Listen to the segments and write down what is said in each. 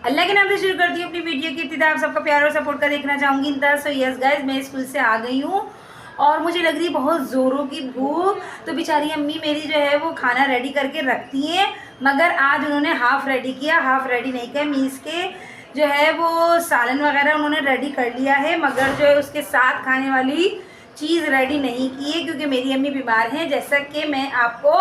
अल्लाह के नाम से शुरू करती हूँ अपनी वीडियो की इब्तिदा। आप सबका प्यार और सपोर्ट का देखना चाहूँगी। सो यस गाइस, मैं स्कूल से आ गई हूँ और मुझे लग रही है बहुत ज़ोरों की भूख। तो बेचारी अम्मी मेरी जो है वो खाना रेडी करके रखती हैं, मगर आज उन्होंने हाफ़ रेडी किया, हाफ़ रेडी नहीं किया। मीन्स के जो है वो सालन वगैरह उन्होंने रेडी कर लिया है, मगर जो है उसके साथ खाने वाली चीज़ रेडी नहीं की है, क्योंकि मेरी अम्मी बीमार हैं। जैसा कि मैं आपको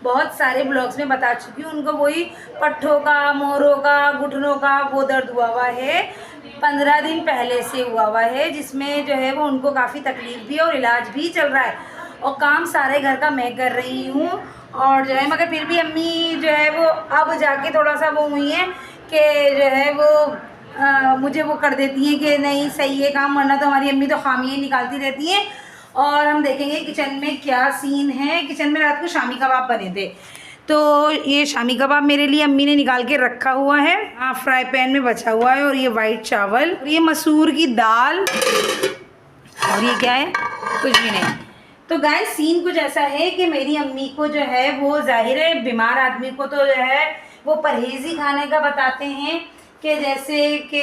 बहुत सारे ब्लॉग्स में बता चुकी हूँ, उनको वही पट्ठों का, मोरों का, घुटनों का वो दर्द हुआ हुआ है, 15 दिन पहले से हुआ हुआ है, जिसमें जो है वो उनको काफ़ी तकलीफ़ भी है और इलाज भी चल रहा है। और काम सारे घर का मैं कर रही हूँ और जो है, मगर फिर भी अम्मी जो है वो अब जाके थोड़ा सा वो हुई है कि जो है वो मुझे वो कर देती हैं कि नहीं सही है काम, वरना तो हमारी अम्मी तो खामियाँ निकालती रहती हैं। और हम देखेंगे किचन में क्या सीन है। किचन में रात को शामी कबाब बने थे, तो ये शामी कबाब मेरे लिए अम्मी ने निकाल के रखा हुआ है। हाँ, फ्राई पैन में बचा हुआ है। और ये वाइट चावल, और ये मसूर की दाल, और ये क्या है, कुछ भी नहीं। तो गाइस सीन कुछ ऐसा है कि मेरी अम्मी को जो है वो जाहिर है बीमार आदमी को तो जो है वो परहेज़ी खाने का बताते हैं कि जैसे कि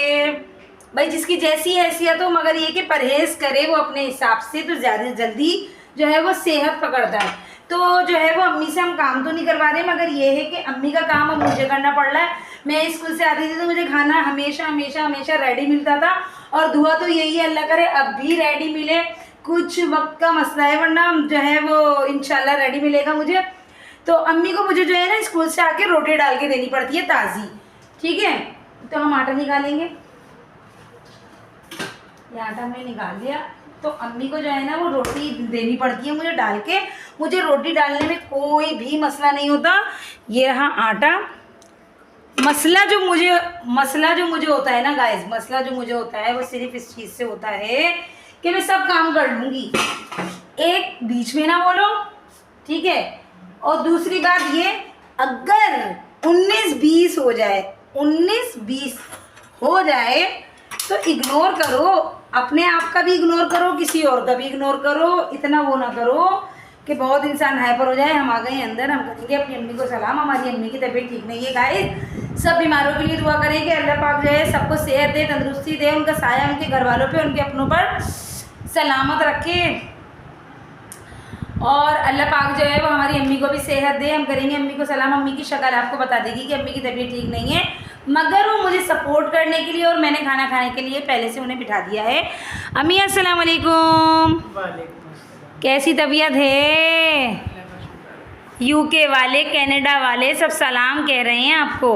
भाई जिसकी जैसी हैसियत हो, मगर ये कि परहेज़ करे वो अपने हिसाब से, तो ज़्यादा जल्दी जो है वो सेहत पकड़ता है। तो जो है वो अम्मी से हम काम तो नहीं करवा रहे, मगर ये है कि अम्मी का काम अब मुझे करना पड़ रहा है। मैं स्कूल से आती थी तो मुझे खाना हमेशा हमेशा हमेशा रेडी मिलता था, और दुआ तो यही है अल्लाह करे अब भी रेडी मिले। कुछ वक्त का मसला है, वरना जो है वो इंशाल्लाह रेडी मिलेगा मुझे। तो अम्मी को मुझे जो है ना स्कूल से आके रोटी डाल के देनी पड़ती है ताज़ी, ठीक है। तो हम आटा निकालेंगे, ये आटा हमने निकाल दिया। तो अम्मी को जो है ना वो रोटी देनी पड़ती है मुझे डाल के। मुझे रोटी डालने में कोई भी मसला नहीं होता। ये रहा आटा। मसला जो मुझे होता है ना गाइस, मसला जो मुझे होता है वो सिर्फ इस चीज़ से होता है कि मैं सब काम कर लूँगी, एक बीच में ना बोलो, ठीक है। और दूसरी बात ये, अगर 19-20 हो जाए, 19-20 हो जाए तो इग्नोर करो, अपने आप का भी इग्नोर करो, किसी और का भी इग्नोर करो। इतना वो ना करो कि बहुत इंसान हाइपर हो जाए। हम आ गए अंदर, हम करेंगे अपनी अम्मी को सलाम। हमारी अम्मी की तबीयत ठीक नहीं है गाइस। सब बीमारों के लिए दुआ करें कि अल्लाह पाक जो है सबको सेहत दे, तंदुरुस्ती दे, उनका साया उनके घर वालों पे, उनके अपनों पर सलामत रखे। और अल्लाह पाक जो है वो हमारी अम्मी को भी सेहत दे। हम करेंगे अम्मी को सलाम। अम्मी की शक्ल आपको बता देगी कि अम्मी की तबीयत ठीक नहीं है, मगर वो मुझे सपोर्ट करने के लिए और मैंने खाना खाने के लिए पहले से उन्हें बिठा दिया है। अम्मी अस्सलाम वालेकुम। कैसी तबीयत है? यूके वाले, कनाडा वाले सब सलाम कह रहे हैं आपको।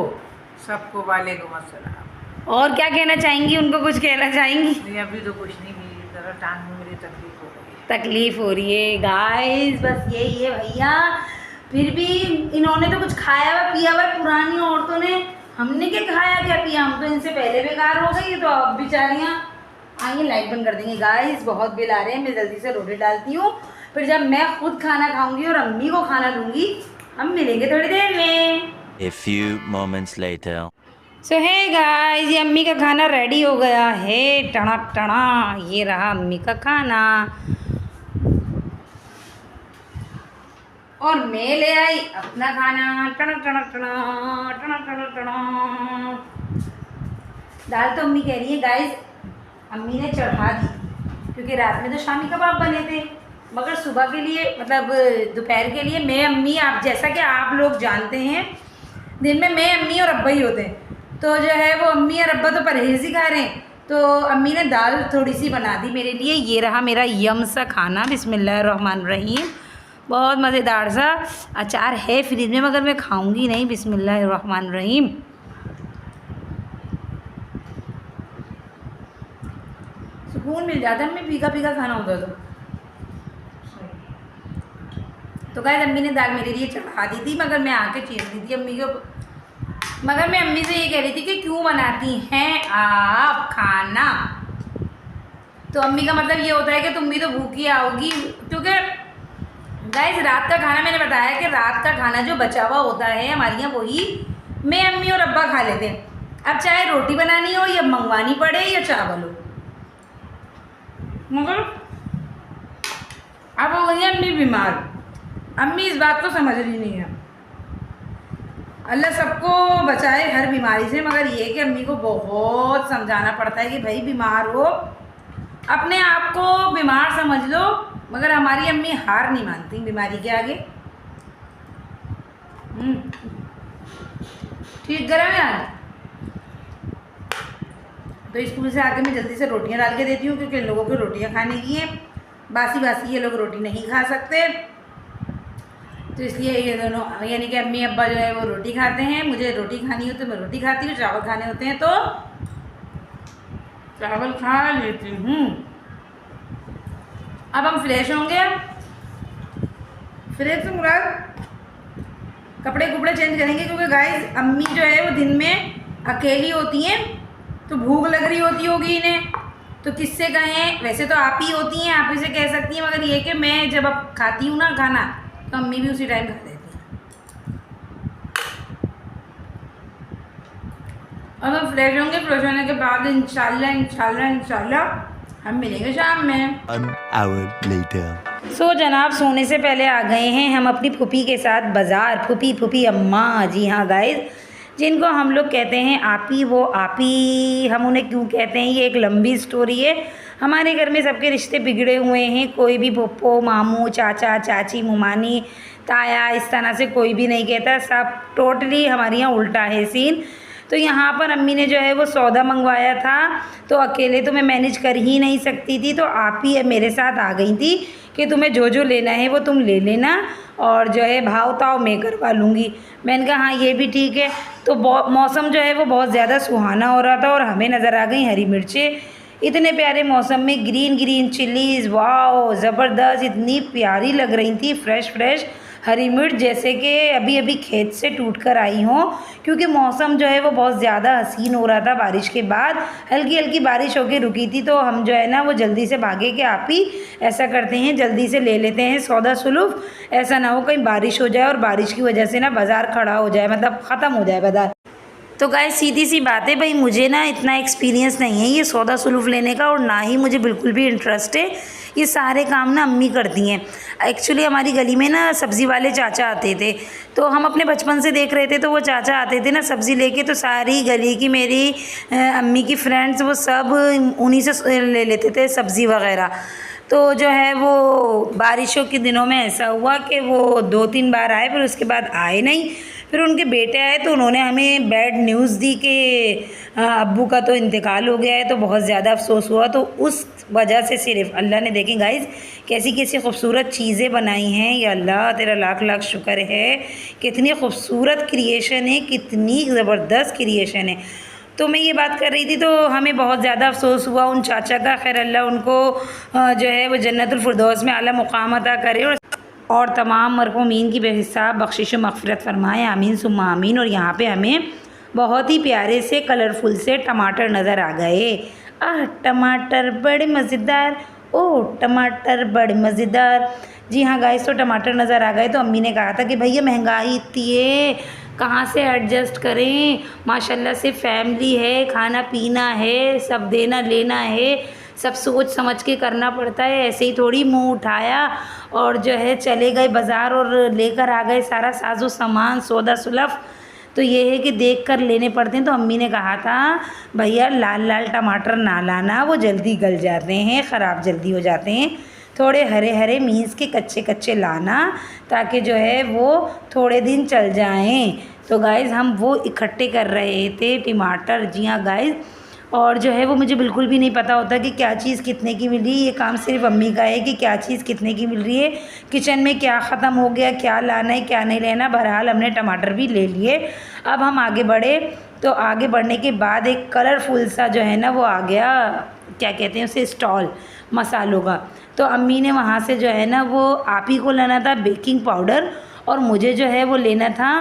सबको वालेकुम अस्सलाम। और क्या कहना चाहेंगी? उनको कुछ कहना चाहेंगी? नहीं, अभी तो कुछ नहीं, मेरी जरा टांग में मेरी तकलीफ हो गई। तकलीफ़ हो रही है गाइस, बस यही है भैया। फिर भी इन्होंने तो कुछ खाया हुआ पिया हुआ, पुरानी औरतों ने। हमने क्या खाया क्या पिया, हम तो इनसे पहले बेकार हो गई, तो अब बेचारियाँ। आइए लाइट बंद कर देंगे गाइस, बहुत बिल आ रहे हैं। मैं जल्दी से रोटी डालती हूँ, फिर जब मैं खुद खाना खाऊंगी और अम्मी को खाना दूंगी, हम मिलेंगे थोड़ी देर में। A few moments later. सो है गाइस, ये अम्मी का खाना रेडी हो गया है। टना टना, ये रहा अम्मी का खाना। और मैं ले आई अपना खाना। टना टना टना टना टना टना। दाल तो अम्मी कह रही है गाइस, अम्मी ने चढ़ा दी, क्योंकि रात में तो शामी कबाब बने थे, मगर सुबह के लिए मतलब दोपहर के लिए मैं अम्मी, आप जैसा कि आप लोग जानते हैं दिन में मैं अम्मी और अब्बा ही होते हैं। तो जो है वो अम्मी और अब्बा तो परहेज़ ही खा रहे हैं, तो अम्मी ने दाल थोड़ी सी बना दी मेरे लिए। ये रहा मेरा यम सा खाना, बिस्मिल्लाहिर्रहमानिर्रहीम। बहुत मज़ेदार सा। अचार है फ्रिज में, मगर मैं खाऊंगी नहीं। बिस्मिल्लाहिर्रहमानिर्रहीम। सुकून मिल जाता है, मैं फीका फीका खाना होता तो गाइस अम्मी ने दाल मेरे लिए चढ़ा दी थी, मगर मैं आके चीर दी थी अम्मी को। मगर मैं अम्मी से ये कह रही थी कि क्यों बनाती हैं आप खाना। तो अम्मी का मतलब ये होता है कि तुम भी तो भूखी आओगी, क्योंकि गाइस रात का खाना, मैंने बताया कि रात का खाना जो बचा हुआ होता है हमारे यहाँ, वही मैं अम्मी और अब्बा खा लेते हैं। अब चाहे रोटी बनानी हो या मंगवानी पड़े या चावल हो, मगर अब हो गई अम्मी बीमार। अम्मी इस बात को समझ रही नहीं है। अल्लाह सबको बचाए हर बीमारी से, मगर ये कि अम्मी को बहुत समझाना पड़ता है कि भाई बीमार हो, अपने आप को बीमार समझ लो, मगर हमारी अम्मी हार नहीं मानती बीमारी के आगे। ठीक गर्म है आज। तो स्कूल से आके मैं जल्दी से रोटियां डाल के देती हूँ, क्योंकि लोगों को रोटियां खाने की हैं, बासी बासी ये लोग रोटी नहीं खा सकते, तो इसलिए ये दोनों यानी कि अम्मी अब्बा जो है वो रोटी खाते हैं, मुझे रोटी खानी हो तो मैं रोटी खाती हूँ, चावल खाने होते हैं तो चावल खा लेती हूँ। अब हम फ्रेश होंगे, फ्रेश तो मुराद कपड़े कुपड़े चेंज करेंगे, क्योंकि गाइस अम्मी जो है वो दिन में अकेली होती हैं, तो भूख लग रही होती होगी इन्हें, तो किससे कहें, वैसे तो आप ही होती हैं, आप ही से कह सकती हैं, मगर ये कि मैं जब अब खाती हूँ ना खाना, तो अम्मी भी उसी टाइम खा देती हैं। अब हम फ्रेश होंगे, फ्रेश होने के बाद इंशाल्लाह हम मिलेंगे शाम में। 1 hour later. सो जनाब सोने से पहले आ गए हैं हम अपनी फूफी के साथ बाज़ार। फूफी अम्मा, जी हाँ गाइस, जिनको हम लोग कहते हैं आपी, वो आपी हम उन्हें क्यों कहते हैं ये एक लंबी स्टोरी है। हमारे घर में सबके रिश्ते बिगड़े हुए हैं, कोई भी पप्पो मामू चाचा चाची मुमानी ताया इस तरह से कोई भी नहीं कहता, सब टोटली हमारे यहाँ उल्टा है सीन। तो यहाँ पर अम्मी ने जो है वो सौदा मंगवाया था, तो अकेले तो मैं मैनेज कर ही नहीं सकती थी, तो आप ही मेरे साथ आ गई थी कि तुम्हें जो जो लेना है वो तुम ले लेना, और जो है भाव ताव मैं करवा लूँगी। मैंने कहा हाँ ये भी ठीक है। तो मौसम जो है वो बहुत ज़्यादा सुहाना हो रहा था, और हमें नज़र आ गई हरी मिर्चें। इतने प्यारे मौसम में ग्रीन चिल्लीज़, वाओ ज़बरदस्त, इतनी प्यारी लग रही थी, फ्रेश हरी मिर्च, जैसे कि अभी खेत से टूट कर आई हों, क्योंकि मौसम जो है वो बहुत ज़्यादा हसीन हो रहा था। बारिश के बाद हल्की बारिश होकर रुकी थी, तो हम जो है ना वो जल्दी से भागे कि आप ही ऐसा करते हैं जल्दी से ले लेते हैं सौदा सुलूफ, ऐसा ना हो कहीं बारिश हो जाए और बारिश की वजह से ना बाज़ार खड़ा हो जाए, मतलब ख़त्म हो जाए बाज़ार। तो गाइस सीधी सी बात है भाई, मुझे ना इतना एक्सपीरियंस नहीं है ये सौदा सुलूफ लेने का, और ना ही मुझे बिल्कुल भी इंटरेस्ट है। ये सारे काम ना अम्मी करती हैं। एक्चुअली हमारी गली में ना सब्ज़ी वाले चाचा आते थे, तो हम अपने बचपन से देख रहे थे, तो वो चाचा आते थे ना सब्ज़ी लेके, तो सारी गली की मेरी अम्मी की फ्रेंड्स वो सब उन्हीं से ले लेते थे सब्ज़ी वगैरह। तो जो है वो बारिशों के दिनों में ऐसा हुआ कि वो 2-3 बार आए, फिर उसके बाद आए नहीं। फिर उनके बेटे आए तो उन्होंने हमें बैड न्यूज़ दी कि अब्बू का तो इंतकाल हो गया है, तो बहुत ज़्यादा अफसोस हुआ। तो उस वजह से सिर्फ अल्लाह ने, देखें गाइस कैसी कैसी खूबसूरत चीज़ें बनाई हैं, या अल्लाह तेरा लाख शुक्र है, कितनी खूबसूरत क्रिएशन है, कितनी ज़बरदस्त क्रिएशन है। तो मैं ये बात कर रही थी, तो हमें बहुत ज़्यादा अफसोस हुआ उन चाचा का। खैर अल्लाह उनको जो है वो जन्नतुल फिरदौस में आला मुकाम अता करे, और तमाम मरहूमीन की बेहिसाब बख्शिश व मग़फ़िरत फ़रमाए, आमीन सुम्मा आमीन। और यहाँ पे हमें बहुत ही प्यारे से कलरफुल से टमाटर नज़र आ गए। टमाटर बड़े मज़ेदार, ओह टमाटर बड़े मज़ेदार। जी हाँ गाइस, तो टमाटर नज़र आ गए। तो अम्मी ने कहा था कि भैया महंगाई इतनी है, कहाँ से एडजस्ट करें, माशाल्लाह से फैमिली है, खाना पीना है, सब देना लेना है, सब सोच समझ के करना पड़ता है, ऐसे ही थोड़ी मुंह उठाया और जो है चले गए बाज़ार और लेकर आ गए सारा साजो सामान सौदा सुलफ। तो ये है कि देख कर लेने पड़ते हैं। तो अम्मी ने कहा था भैया लाल टमाटर ना लाना, वो जल्दी गल जाते हैं, ख़राब जल्दी हो जाते हैं, थोड़े हरे मीन्स के कच्चे लाना, ताकि जो है वो थोड़े दिन चल जाएं। तो गाइज़ हम वो इकट्ठे कर रहे थे टमाटर, जी हाँ गाइज़। और जो है वो मुझे बिल्कुल भी नहीं पता होता कि क्या चीज़ कितने की मिल रही है, ये काम सिर्फ अम्मी का है कि क्या चीज़ कितने की मिल रही है, किचन में क्या ख़त्म हो गया, क्या लाना है क्या नहीं लेना। बहरहाल हमने टमाटर भी ले लिए। अब हम आगे बढ़े, तो आगे बढ़ने के बाद एक कलरफुल सा जो है ना वो आ गया, क्या कहते हैं उसे, स्टॉल मसालों का। तो अम्मी ने वहाँ से जो है ना वो आप ही को लेना था बेकिंग पाउडर, और मुझे जो है वो लेना था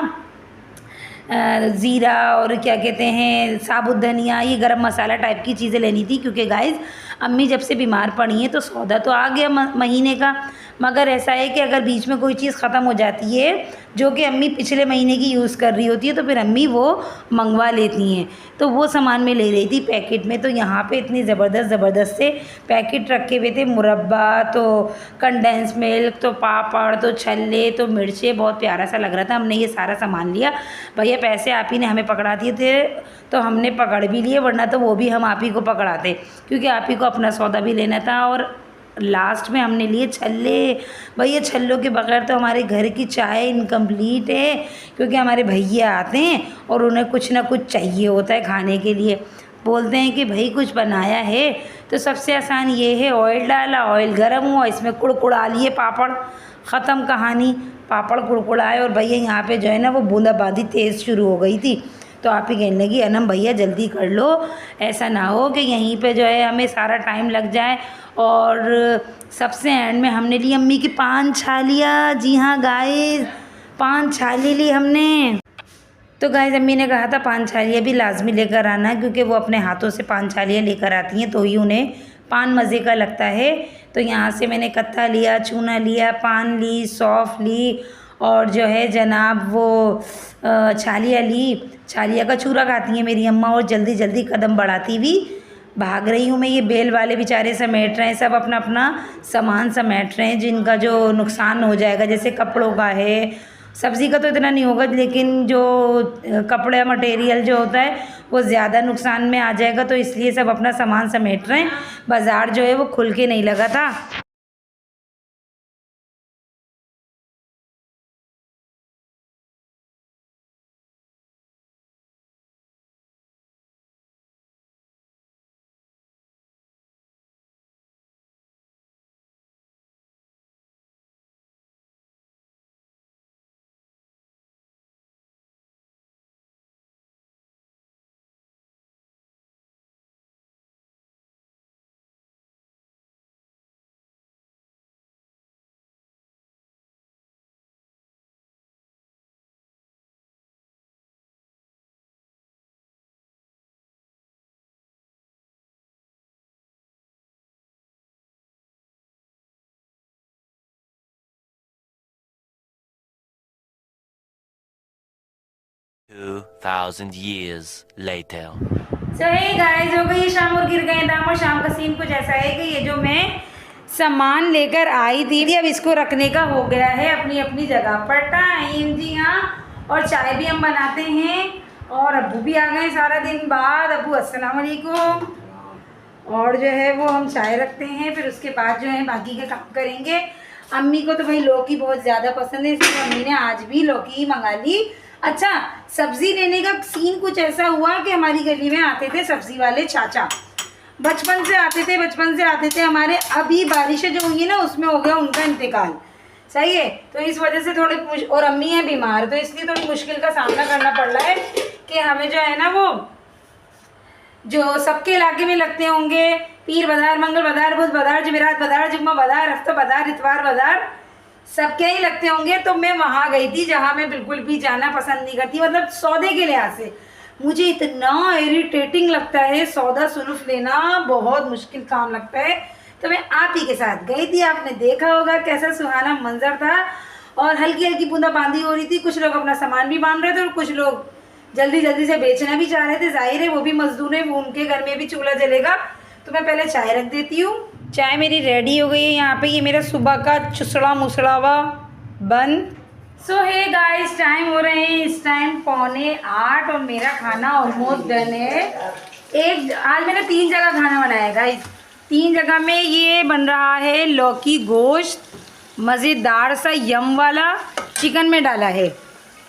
ज़ीरा और क्या कहते हैं साबुत धनिया, ये गरम मसाला टाइप की चीज़ें लेनी थी। क्योंकि गाइज़ अम्मी जब से बीमार पड़ी हैं तो सौदा तो आ गया महीने का, मगर ऐसा है कि अगर बीच में कोई चीज़ ख़त्म हो जाती है जो कि अम्मी पिछले महीने की यूज़ कर रही होती है तो फिर अम्मी वो मंगवा लेती हैं। तो वो सामान मैं ले रही थी पैकेट में। तो यहाँ पे इतनी ज़बरदस्त से पैकेट रखे हुए थे, मुरब्बा, तो कंडेंस मिल्क, तो पापड़, तो छल्ले, तो मिर्चें, बहुत प्यारा सा लग रहा था। हमने ये सारा सामान लिया। भैया पैसे आप ही ने हमें पकड़ा दिए थे तो हमने पकड़ भी लिए, वरना तो वो भी हम आप ही को पकड़ाते, क्योंकि आप ही को अपना सौदा भी लेना था। और लास्ट में हमने लिए छल्ले। भैया छल्लों के बगैर तो हमारे घर की चाय इनकम्प्लीट है, क्योंकि हमारे भैया आते हैं और उन्हें कुछ ना कुछ चाहिए होता है खाने के लिए। बोलते हैं कि भाई कुछ बनाया है, तो सबसे आसान ये है, ऑयल डाला, ऑयल गर्म हुआ, इसमें कुड़कुड़ा लिए पापड़, ख़त्म कहानी। पापड़ कुड़कुड़ाए और भैया यहाँ पे जो है ना वो बूंदाबांदी तेज़ शुरू हो गई थी। तो आप ही कहने लगी अनम भैया जल्दी कर लो, ऐसा ना हो कि यहीं पे जो है हमें सारा टाइम लग जाए। और सबसे एंड में हमने ली अम्मी की पान छालियाँ। जी हाँ गाइस, पान छाली ली हमने। तो गाइस अम्मी ने कहा था पान छालियाँ भी लाजमी लेकर आना, क्योंकि वो अपने हाथों से पान छालियाँ लेकर आती हैं तो ही उन्हें पान मज़े का लगता है। तो यहाँ से मैंने कत्था लिया, चूना लिया, पान ली, सौंफ ली और जो है जनाब वो छालियाँ ली। छालियाँ का चूरा खाती हैं मेरी अम्मा और जल्दी जल्दी कदम बढ़ाती हुई भाग रही हूँ मैं। ये बेल वाले बेचारे समेट रहे हैं, सब अपना अपना सामान समेट रहे हैं जिनका जो नुकसान हो जाएगा, जैसे कपड़ों का है। सब्ज़ी का तो इतना नहीं होगा, लेकिन जो कपड़े मटेरियल जो होता है वो ज़्यादा नुकसान में आ जाएगा, तो इसलिए सब अपना सामान समेट रहे हैं। बाज़ार जो है वो खुल के नहीं लगा था। $2,000 years later. सो हे गाइस, हो गई शाम और गिर गए दाम। और शाम का सीन कुछ ऐसा है कि ये जो मैं सामान लेकर आई थी अब इसको रखने का हो गया है अपनी अपनी जगह पर टाइम। जी हाँ, और चाय भी हम बनाते हैं और अब्बू भी आ गए सारा दिन बाद। अब्बू अस्सलाम वालेकुम। और जो है वो हम चाय रखते हैं, फिर उसके बाद जो है बाकी के काम करेंगे। अम्मी को तो भाई लौकी बहुत ज़्यादा पसंद है, इसलिए अम्मी ने आज भी लौकी ही मंगा ली। अच्छा, सब्ज़ी लेने का सीन कुछ ऐसा हुआ कि हमारी गली में आते थे सब्ज़ी वाले चाचा, बचपन से आते थे हमारे। अभी बारिशें जो हुई है ना उसमें हो गया उनका इंतकाल, सही है। तो इस वजह से थोड़ी, और अम्मी है बीमार, तो इसलिए थोड़ी मुश्किल का सामना करना पड़ रहा है कि हमें जो है ना वो जो सबके इलाके में लगते होंगे, पीर बाजार, मंगल बाजार, बुध बाजार, जमेरात बाजार, जुम्मा बाजार, हफ्ता बाजार, इतवार बाजार, सबके ही लगते होंगे। तो मैं वहाँ गई थी जहाँ मैं बिल्कुल भी जाना पसंद नहीं करती, मतलब सौदे के लिहाज से मुझे इतना इरिटेटिंग लगता है, सौदा सुलूफ लेना बहुत मुश्किल काम लगता है। तो मैं आप ही के साथ गई थी, आपने देखा होगा कैसा सुहाना मंजर था और हल्की हल्की बूंदाबांदी हो रही थी। कुछ लोग अपना सामान भी बांध रहे थे और कुछ लोग जल्दी जल्दी से बेचना भी चाह रहे थे। जाहिर है वो भी मजदूर है, वो उनके घर में भी चूल्हा जलेगा। तो मैं पहले चाय रख देती हूँ। चाय मेरी रेडी हो गई है। यहाँ पे ये मेरा सुबह का चुसड़ा मुसड़ा हुआ बन। सो हे गाइस, टाइम हो रहे हैं इस टाइम 7:45 और मेरा खाना ऑलमोस्ट डन है। आज मैंने 3 जगह खाना बनाया है गाइस। 3 जगह में ये बन रहा है लौकी गोश्त, मज़ेदार सा यम वाला चिकन में डाला है।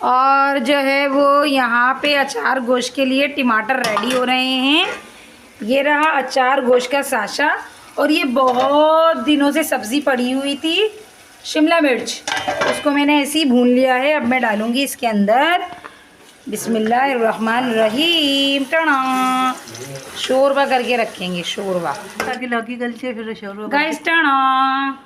और जो है वो यहाँ पे अचार गोश्त के लिए टमाटर रेडी हो रहे हैं। ये रहा अचार गोश्त का साशा। और ये बहुत दिनों से सब्ज़ी पड़ी हुई थी, शिमला मिर्च, उसको मैंने ऐसे ही भून लिया है। अब मैं डालूँगी इसके अंदर बिस्मिल्लाहिर्रहमानिर्रहीम। टना शोरबा करके रखेंगे, शोरबा ताकि लौकी गलती है, फिर शोरबा गाइस। टना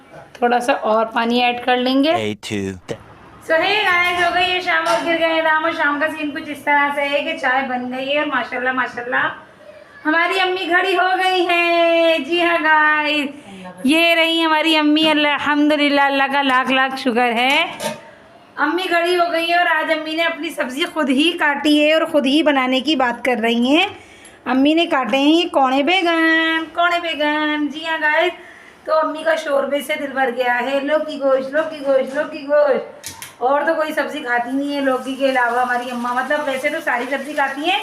थोड़ा सा और पानी ऐड कर लेंगे। सो हे गाइस, हो गई है शाम और गिर गए दाम। और शाम का सीन कुछ इस तरह से है कि चाय बन गई है और माशाल्लाह माशाल्लाह हमारी अम्मी खड़ी हो गई है। जी हाँ गाइस, ये रही हमारी अम्मी। अल्हम्दुलिल्लाह, अल्लाह का लाख लाख शुक्र है, अम्मी खड़ी हो गई है। और आज अम्मी ने अपनी सब्ज़ी खुद ही काटी है और ख़ुद ही बनाने की बात कर रही हैं। अम्मी ने काटे हैं ये कौड़े बैगन, कौड़े बैगन। जी हाँ गाइस, तो अम्मी का शोरबे से दिल भर गया है। लौकी गोश्त, लौकी गोश्त, लौकी गोश्त। और तो कोई सब्ज़ी खाती नहीं है लौकी के अलावा हमारी अम्मा। मतलब वैसे तो सारी सब्ज़ी खाती हैं,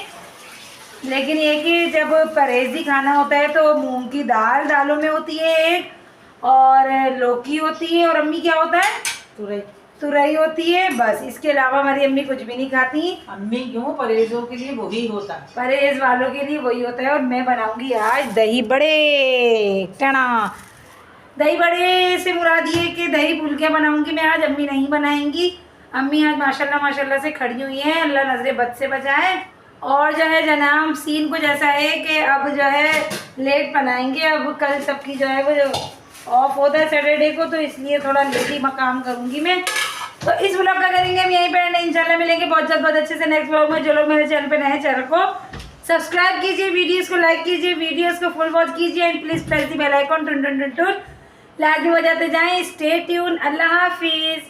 लेकिन ये कि जब परहेज़ी खाना होता है तो मूंग की दाल दालों में होती है एक, और लौकी होती है, और अम्मी क्या होता है, तुरई। तुरई होती है। बस इसके अलावा हमारी अम्मी कुछ भी नहीं खाती। अम्मी क्यों, परहेजों के लिए वही होता है। परहेज वालों के लिए वही होता है। और मैं बनाऊंगी आज दही बड़े। टना दही बड़े से मुराद ये कि दही फुल्कियाँ बनाऊंगी मैं आज, अम्मी नहीं बनाएंगी। अम्मी आज माशाल्लाह माशाल्लाह से खड़ी हुई हैं, अल्लाह नजरे बद से बचाए। और जो है जनाब सीन कुछ ऐसा है कि अब जो है लेट बनाएंगे। अब कल सबकी जो है वो ऑफ होता है सैटरडे को, तो इसलिए थोड़ा लेट ही काम करूँगी मैं। तो इस व्लॉग का करेंगे हम यहीं पर, इंशाल्लाह मिलेंगे बहुत जल्द बहुत अच्छे से नेक्स्ट व्लॉग में। जो लोग मेरे चैनल पे नए, चैनल को सब्सक्राइब कीजिए, वीडियोस को लाइक कीजिए, वीडियोस को फुल वॉच कीजिए, and please press the bell icon टुन टुन टुन टुन। लाइक भी बजाते जाएं। Stay tune. अल्लाह हाफिज़।